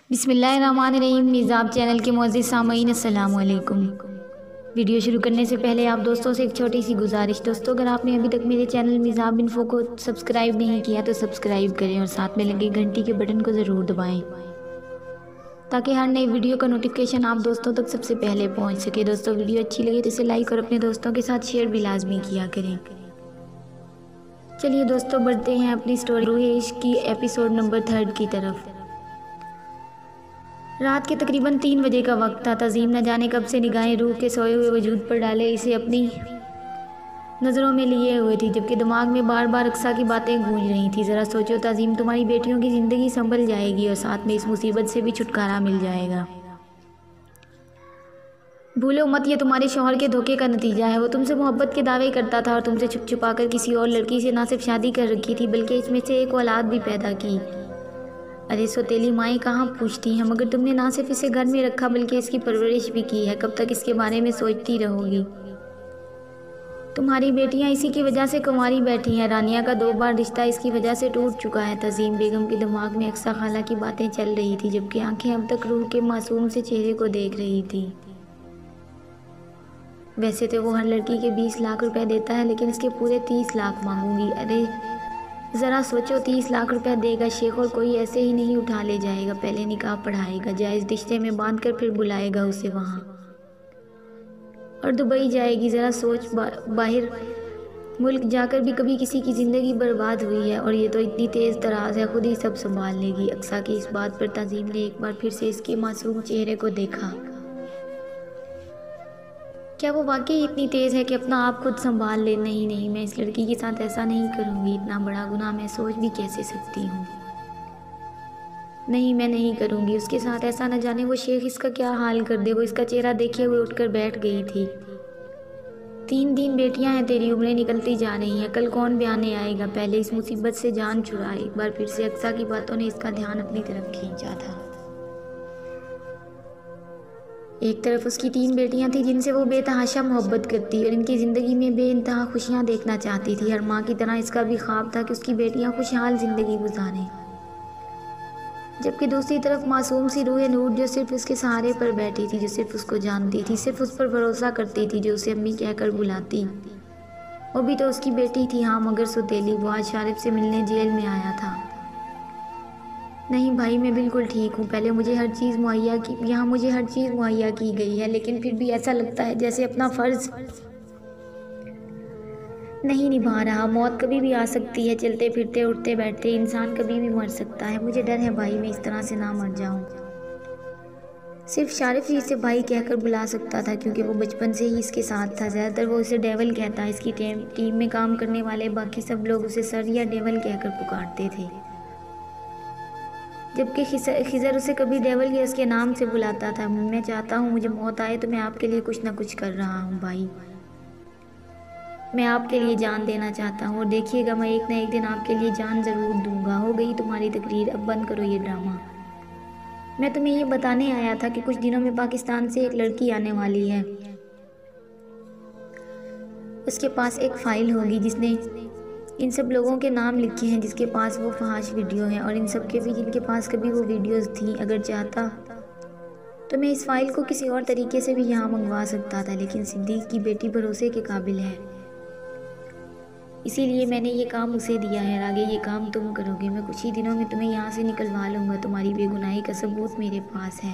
बिस्मिल्लाहिर्रहमानिर्रहीम। निज़ाब चैनल के मुअज़्ज़िज़ सामईन अस्सलाम वालेकुम। वीडियो शुरू करने से पहले आप दोस्तों से एक छोटी सी गुजारिश। दोस्तों, अगर आपने अभी तक मेरे चैनल मिज़ाब इन्फो को सब्सक्राइब नहीं किया तो सब्सक्राइब करें और साथ में लगे घंटी के बटन को ज़रूर दबाएं ताकि हर नई वीडियो का नोटिफिकेशन आप दोस्तों तक सबसे पहले पहुंच सके। दोस्तों, वीडियो अच्छी लगे तो इसे लाइक और अपने दोस्तों के साथ शेयर भी लाजमी किया करें। चलिए दोस्तों, बढ़ते हैं अपनी स्टोरी रूह इश्क की एपिसोड नंबर 3 की तरफ। रात के तकरीबन 3 बजे का वक्त था। तज़ीम न जाने कब से निगाहें रूह के सोए हुए वजूद पर डाले इसे अपनी नज़रों में लिए हुए थी, जबकि दिमाग में बार बार अक्सा की बातें गूंज रही थी। ज़रा सोचो तज़ीम, तुम्हारी बेटियों की ज़िंदगी संभल जाएगी और साथ में इस मुसीबत से भी छुटकारा मिल जाएगा। भूलो मत, ये तुम्हारे शौहर के धोखे का नतीजा है। वो तुमसे मोहब्बत के दावे करता था और तुमसे छुप छुपा कर किसी और लड़की से ना सिर्फ शादी कर रखी थी बल्कि इसमें से एक औलाद भी पैदा की। अरे सौतेली माएँ कहाँ पूछती हैं, मगर तुमने ना सिर्फ इसे घर में रखा बल्कि इसकी परवरिश भी की है। कब तक इसके बारे में सोचती रहोगी? तुम्हारी बेटियां इसी की वजह से कुंवारी बैठी हैं। रानिया का 2 बार रिश्ता इसकी वजह से टूट चुका है। तज़ीम बेगम के दिमाग में अक्सा खाला की बातें चल रही थी, जबकि आंखें अब तक रूह के मासूम से चेहरे को देख रही थी। वैसे तो वो हर लड़की के 20 लाख रुपए देता है, लेकिन इसके पूरे 30 लाख मांगूंगी। अरे ज़रा सोचो, 30 लाख रुपए देगा शेख और कोई ऐसे ही नहीं उठा ले जाएगा। पहले निकाह पढ़ाएगा, जायज़ रिश्ते में बांध कर फिर बुलाएगा उसे वहाँ और दुबई जाएगी। ज़रा सोच, बाहर मुल्क जाकर भी कभी किसी की ज़िंदगी बर्बाद हुई है और ये तो इतनी तेज़ तराज है, खुद ही सब संभाल लेगी। अक्सा की इस बात पर तज़ीम ने एक बार फिर से इसके मासूम चेहरे को देखा। क्या वो वाकई इतनी तेज़ है कि अपना आप खुद संभाल ले? नहीं, मैं इस लड़की के साथ ऐसा नहीं करूँगी। इतना बड़ा गुनाह मैं सोच भी कैसे सकती हूँ? नहीं, मैं नहीं करूँगी उसके साथ ऐसा। न जाने वो शेख इसका क्या हाल कर दे। वो इसका चेहरा देखे हुए उठकर बैठ गई थी। 3 बेटियां हैं तेरी, उम्रें निकलती जा रही हैं, कल कौन ब्याने आएगा? पहले इस मुसीबत से जान छुड़ा। एक बार फिर से अक्सा की बातों ने इसका ध्यान अपनी तरफ खींचा था। एक तरफ उसकी 3 बेटियां थी जिनसे वो बेतहाशा मोहब्बत करती और इनकी ज़िंदगी में बेइंतहा खुशियां देखना चाहती थी। हर माँ की तरह इसका भी ख्वाब था कि उसकी बेटियां खुशहाल ज़िंदगी गुजारें। जबकि दूसरी तरफ मासूम सी रूह नूर, जो सिर्फ उसके सहारे पर बैठी थी, जो सिर्फ उसको जानती थी, सिर्फ उस पर भरोसा करती थी, जो उसे अम्मी कहकर बुलाती। वो भी तो उसकी बेटी थी, हाँ, मगर सौतेली। वो आज शारिफ से मिलने जेल में आया था। नहीं भाई, मैं बिल्कुल ठीक हूँ। पहले मुझे हर चीज़ मुहैया की यहाँ मुझे हर चीज़ मुहैया की गई है, लेकिन फिर भी ऐसा लगता है जैसे अपना फ़र्ज़ नहीं निभा रहा। मौत कभी भी आ सकती है। चलते फिरते उठते बैठते इंसान कभी भी मर सकता है। मुझे डर है भाई, मैं इस तरह से ना मर जाऊं। सिर्फ शारिफ ही इसे भाई कहकर बुला सकता था, क्योंकि वो बचपन से ही इसके साथ था। ज़्यादातर वो उसे डेवल कहता है। इसकी टीम में काम करने वाले बाकी सब लोग उसे सर या डेवल कहकर पुकारते थे, जबकि खिज़र उसे कभी डेवल या उसके नाम से बुलाता था। मैं चाहता हूँ मुझे मौत आए तो मैं आपके लिए कुछ ना कुछ कर रहा हूँ भाई। मैं आपके लिए जान देना चाहता हूँ और देखिएगा, मैं एक ना एक दिन आपके लिए जान ज़रूर दूंगा। हो गई तुम्हारी तकरीर, अब बंद करो ये ड्रामा। मैं तुम्हें ये बताने आया था कि कुछ दिनों में पाकिस्तान से एक लड़की आने वाली है। उसके पास एक फ़ाइल होगी जिसने इन सब लोगों के नाम लिखे हैं जिसके पास वो फहाश वीडियो हैं, और इन सब के भी जिनके पास कभी वो वीडियोज़ थी। अगर चाहता तो मैं इस फ़ाइल को किसी और तरीके से भी यहाँ मंगवा सकता था, लेकिन सिद्दीक की बेटी भरोसे के काबिल है, इसीलिए मैंने ये काम उसे दिया है। आगे ये काम तुम करोगे। मैं कुछ ही दिनों में तुम्हें यहाँ से निकलवा लूँगा। तुम्हारी बेगुनाही का सबूत मेरे पास है।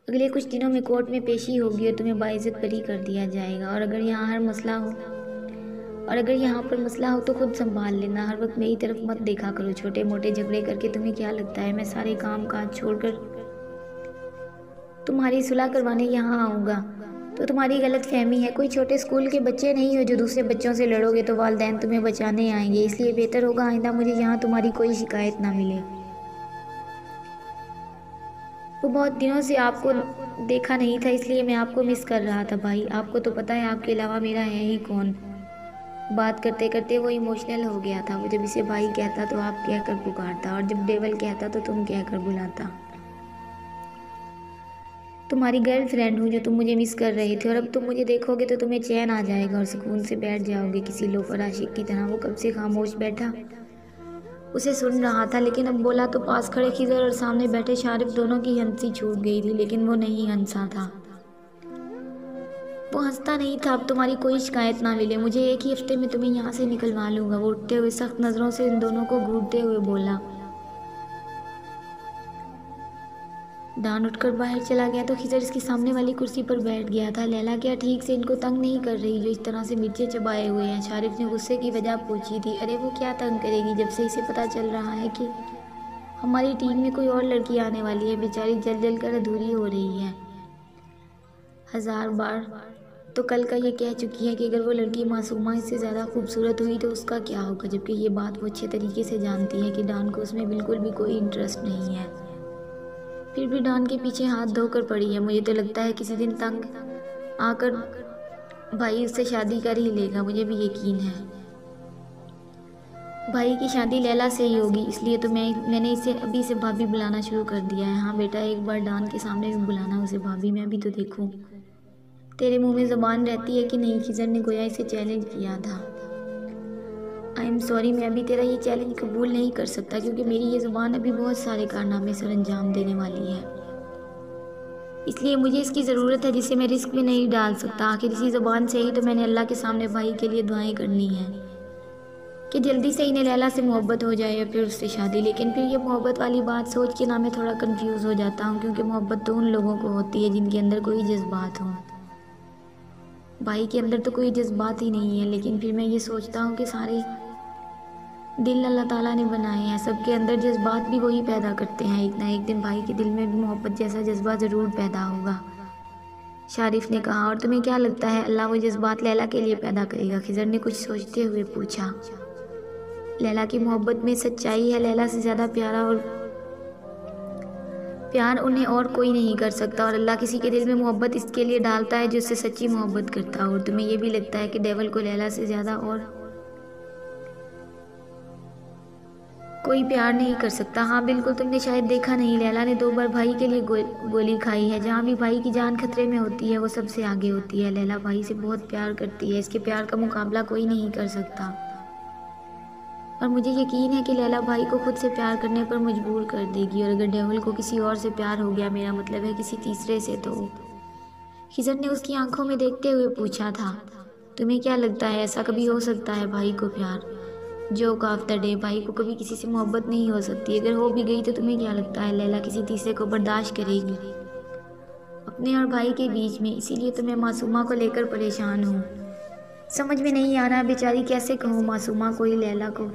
अगले कुछ दिनों में कोर्ट में पेशी होगी और तुम्हें बाइज्जत बरी कर दिया जाएगा। और अगर यहाँ पर मसला हो तो खुद संभाल लेना। हर वक्त मेरी तरफ मत देखा करो। छोटे मोटे झगड़े करके तुम्हें क्या लगता है मैं सारे काम काज छोड़कर तुम्हारी सुलह करवाने यहाँ आऊँगा? तो तुम्हारी गलत फहमी है। कोई छोटे स्कूल के बच्चे नहीं हो जो दूसरे बच्चों से लड़ोगे तो वालिदैन तुम्हें बचाने आएंगे। इसलिए बेहतर होगा आइंदा मुझे यहाँ तुम्हारी कोई शिकायत ना मिले। वो बहुत दिनों से आपको देखा नहीं था, इसलिए मैं आपको मिस कर रहा था भाई। आपको तो पता है आपके अलावा मेरा है ही कौन। बात करते करते वो इमोशनल हो गया था। वो जब इसे भाई कहता तो आप कहकर पुकारता, और जब डेवल कहता तो तुम कहकर बुलाता। तुम्हारी गर्लफ्रेंड हूँ जो तुम मुझे मिस कर रहे थे, और अब तुम मुझे देखोगे तो तुम्हें चैन आ जाएगा और सुकून से बैठ जाओगे किसी लोफर आशिक की तरह। वो कब से खामोश बैठा उसे सुन रहा था, लेकिन अब बोला तो पास खड़े खिजर और सामने बैठे शारिफ दोनों की हंसी छूट गई थी, लेकिन वो नहीं हंसा था। वो हंसता नहीं था। अब तुम्हारी कोई शिकायत ना मिले, मुझे एक ही हफ्ते में तुम्हें यहाँ से निकलवा लूँगा। वो उठते हुए सख्त नज़रों से इन दोनों को घूरते हुए बोला। डान उठकर बाहर चला गया तो खिजर इसके सामने वाली कुर्सी पर बैठ गया था। लैला क्या ठीक से इनको तंग नहीं कर रही जो इस तरह से मिर्चें चबाए हुए हैं? शारिफ ने गुस्से की वजह पूछी थी। अरे वो क्या तंग करेगी जब से इसे पता चल रहा है कि हमारी टीम में कोई और लड़की आने वाली है। बेचारी जल जल कर अधूरी हो रही है। 1000 बार तो कल का ये कह चुकी है कि अगर वो लड़की मासूमा इससे ज़्यादा खूबसूरत हुई तो उसका क्या होगा, जबकि ये बात वो अच्छे तरीके से जानती है कि डान को उसमें बिल्कुल भी कोई इंटरेस्ट नहीं है। फिर भी डॉन के पीछे हाथ धोकर पड़ी है। मुझे तो लगता है किसी दिन तंग आकर भाई उससे शादी कर ही लेगा, मुझे भी यकीन है। भाई की शादी लैला से ही होगी, इसलिए तो मैंने इसे अभी से भाभी बुलाना शुरू कर दिया है। हाँ बेटा, एक बार डॉन के सामने भी बुलाना उसे भाभी, मैं भी तो देखूं तेरे मुंह में ज़बान रहती है कि नहीं। खिजर ने गोया इसे चैलेंज किया था। आई एम सॉरी, मैं अभी तेरा ये चैलेंज कबूल नहीं कर सकता क्योंकि मेरी ये ज़ुबान अभी बहुत सारे कारनामे सर अंजाम देने वाली है, इसलिए मुझे इसकी ज़रूरत है जिसे मैं रिस्क में नहीं डाल सकता। आखिर इसी ज़ुबान से ही तो मैंने अल्लाह के सामने भाई के लिए दुआएं करनी है कि जल्दी से इन्हें लैला से मोहब्बत हो जाए या फिर उससे शादी। लेकिन फिर ये मोहब्बत वाली बात सोच के ना मैं थोड़ा कंफ्यूज हो जाता हूँ, क्योंकि मोहब्बत तो उन लोगों को होती है जिनके अंदर कोई जज्बात हो। भाई के अंदर तो कोई जज्बात ही नहीं है, लेकिन फिर मैं ये सोचता हूँ कि सारे दिल अल्लाह ताला ने बनाए हैं, सबके अंदर जज्बात भी वही पैदा करते हैं। एक ना एक दिन भाई के दिल में भी मोहब्बत जैसा जज्बा ज़रूर पैदा होगा, शारिफ ने कहा। और तुम्हें क्या लगता है अल्लाह वो जज्बात लैला के लिए पैदा करेगा? खिजर ने कुछ सोचते हुए पूछा। लैला की मोहब्बत में सच्चाई है, लैला से ज़्यादा प्यार उन्हें और कोई नहीं कर सकता, और अल्लाह किसी के दिल में मोहब्बत इसके लिए डालता है जो उससे सच्ची मोहब्बत करता हो। और तुम्हें ये भी लगता है कि डेवल को लैला से ज़्यादा और कोई प्यार नहीं कर सकता? हाँ बिल्कुल, तुमने शायद देखा नहीं, लैला ने 2 बार भाई के लिए गोली खाई है। जहाँ भी भाई की जान खतरे में होती है वो सबसे आगे होती है। लैला भाई से बहुत प्यार करती है, इसके प्यार का मुकाबला कोई नहीं कर सकता। और मुझे यकीन है कि लैला भाई को खुद से प्यार करने पर मजबूर कर देगी। और अगर डेवल को किसी और से प्यार हो गया, मेरा मतलब है किसी तीसरे से, तो खिजर ने उसकी आंखों में देखते हुए पूछा था। तुम्हें क्या लगता है ऐसा कभी हो सकता है भाई को प्यार? जोक ऑफ द डे, भाई को कभी किसी से मोहब्बत नहीं हो सकती। अगर हो भी गई तो तुम्हें क्या लगता है लैला किसी तीसरे को बर्दाश्त करेगी अपने और भाई के बीच में? इसीलिए तो मैं मासूमा को लेकर परेशान हूँ। समझ में नहीं आ रहा बेचारी कैसे कहूँ मासूमा को ही लैला को।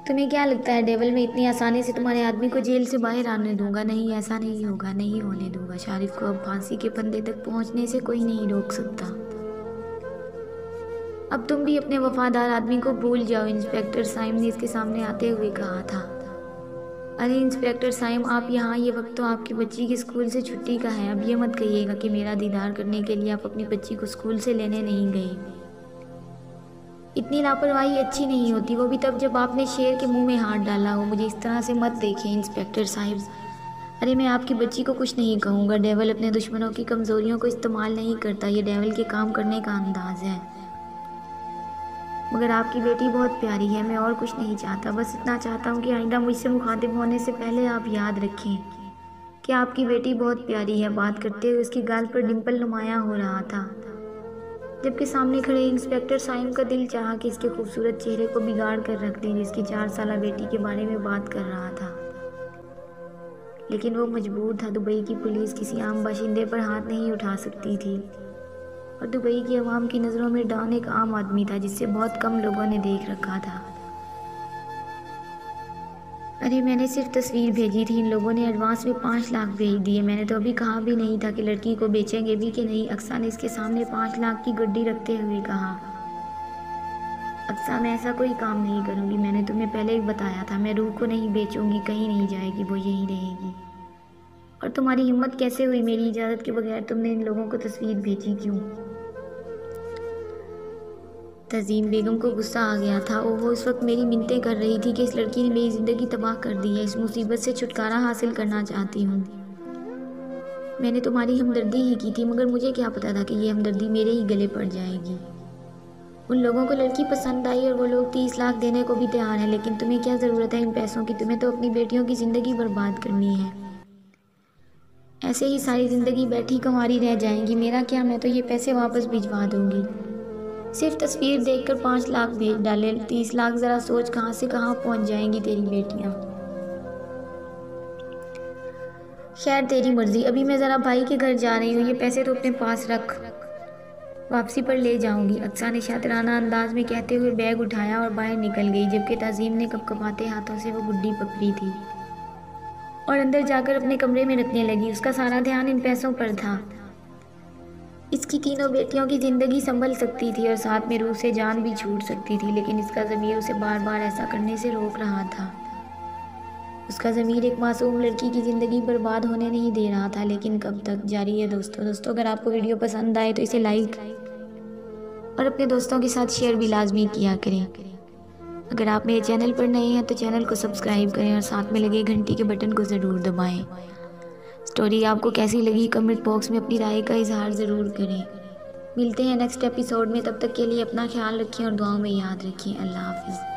तुम्हें क्या लगता है डेवल में इतनी आसानी से तुम्हारे आदमी को जेल से बाहर आने दूंगा? नहीं, ऐसा नहीं होगा, नहीं होने दूंगा। शारिफ को अब फांसी के फंदे तक पहुंचने से कोई नहीं रोक सकता। अब तुम भी अपने वफादार आदमी को भूल जाओ, इंस्पेक्टर साइम ने इसके सामने आते हुए कहा था। अरे इंस्पेक्टर साइम, आप यहाँ? ये वक्त तो आपकी बच्ची की स्कूल से छुट्टी का है। अब ये मत कहिएगा कि मेरा दीदार करने के लिए आप अपनी बच्ची को स्कूल से लेने नहीं गए। इतनी लापरवाही अच्छी नहीं होती, वो भी तब जब आपने शेर के मुंह में हाथ डाला हो। मुझे इस तरह से मत देखें इंस्पेक्टर साहिब। अरे मैं आपकी बच्ची को कुछ नहीं कहूँगा। डेवल अपने दुश्मनों की कमज़ोरियों को इस्तेमाल नहीं करता, ये डेवल के काम करने का अंदाज है। मगर आपकी बेटी बहुत प्यारी है, मैं और कुछ नहीं चाहता। बस इतना चाहता हूँ कि आइंदा मुझसे मुखातिब होने से पहले आप याद रखें कि आपकी बेटी बहुत प्यारी है। बात करते हुए उसकी गाल पर डिम्पल नुमाया हो रहा था, जबकि सामने खड़े इंस्पेक्टर साइम का दिल चाहा कि इसके खूबसूरत चेहरे को बिगाड़ कर रख दें जिसकी 4 साला बेटी के बारे में बात कर रहा था। लेकिन वो मजबूर था। दुबई की पुलिस किसी आम बाशिंदे पर हाथ नहीं उठा सकती थी, और दुबई की आवाम की नज़रों में डॉन एक आम आदमी था जिससे बहुत कम लोगों ने देख रखा था। अरे मैंने सिर्फ तस्वीर भेजी थी, इन लोगों ने एडवांस में 5 लाख भेज दिए। मैंने तो अभी कहा भी नहीं था कि लड़की को बेचेंगे भी कि नहीं। अक्सा ने इसके सामने 5 लाख की गड्डी रखते हुए कहा। अक्सा, मैं ऐसा कोई काम नहीं करूँगी, मैंने तुम्हें पहले ही बताया था। मैं रूह को नहीं बेचूंगी, कहीं नहीं जाएगी, वो यहीं रहेगी। और तुम्हारी हिम्मत कैसे हुई मेरी इजाज़त के बगैर तुमने इन लोगों को तस्वीर भेजी? क्यों? तज़ीम बेगम को गुस्सा आ गया था। वो उस वक्त मेरी मिन्नतें कर रही थी कि इस लड़की ने मेरी ज़िंदगी तबाह कर दी है, इस मुसीबत से छुटकारा हासिल करना चाहती हूँ। मैंने तुम्हारी हमदर्दी ही की थी, मगर मुझे क्या पता था कि ये हमदर्दी मेरे ही गले पड़ जाएगी। उन लोगों को लड़की पसंद आई और वो लोग 30 लाख देने को भी तैयार हैं, लेकिन तुम्हें क्या ज़रूरत है इन पैसों की? तुम्हें तो अपनी बेटियों की ज़िंदगी बर्बाद करनी है। ऐसे ही सारी ज़िंदगी बैठी कंवारी रह जाएंगी। मेरा क्या, मैं तो ये पैसे वापस भिजवा दूंगी। सिर्फ तस्वीर देखकर 5 लाख भेज डाले, 30 लाख ज़रा सोच कहाँ से कहाँ पहुँच जाएंगी तेरी बेटियाँ। खैर तेरी मर्ज़ी, अभी मैं ज़रा भाई के घर जा रही हूँ, ये पैसे तो अपने पास रख, वापसी पर ले जाऊंगी। अक्सा ने शातिराना अंदाज में कहते हुए बैग उठाया और बाहर निकल गई, जबकि तज़ीम ने कपकपाते हाथों से वो गुड्डी पकड़ी थी और अंदर जाकर अपने कमरे में रखने लगी। उसका सारा ध्यान इन पैसों पर था। इसकी तीनों बेटियों की ज़िंदगी संभल सकती थी और साथ में रूह से जान भी छूट सकती थी, लेकिन इसका ज़मीर उसे बार बार ऐसा करने से रोक रहा था। उसका ज़मीर एक मासूम लड़की की ज़िंदगी बर्बाद होने नहीं दे रहा था, लेकिन कब तक? जारी है दोस्तों, अगर आपको वीडियो पसंद आए तो इसे लाइक और अपने दोस्तों के साथ शेयर भी लाजमी किया करें। अगर आप मेरे चैनल पर नए हैं तो चैनल को सब्सक्राइब करें और साथ में लगे घंटी के बटन को ज़रूर दबाएं। स्टोरी आपको कैसी लगी कमेंट बॉक्स में अपनी राय का इजहार ज़रूर करें। मिलते हैं नेक्स्ट एपिसोड में, तब तक के लिए अपना ख्याल रखें और दुआओं में याद रखें। अल्लाह हाफ़िज़।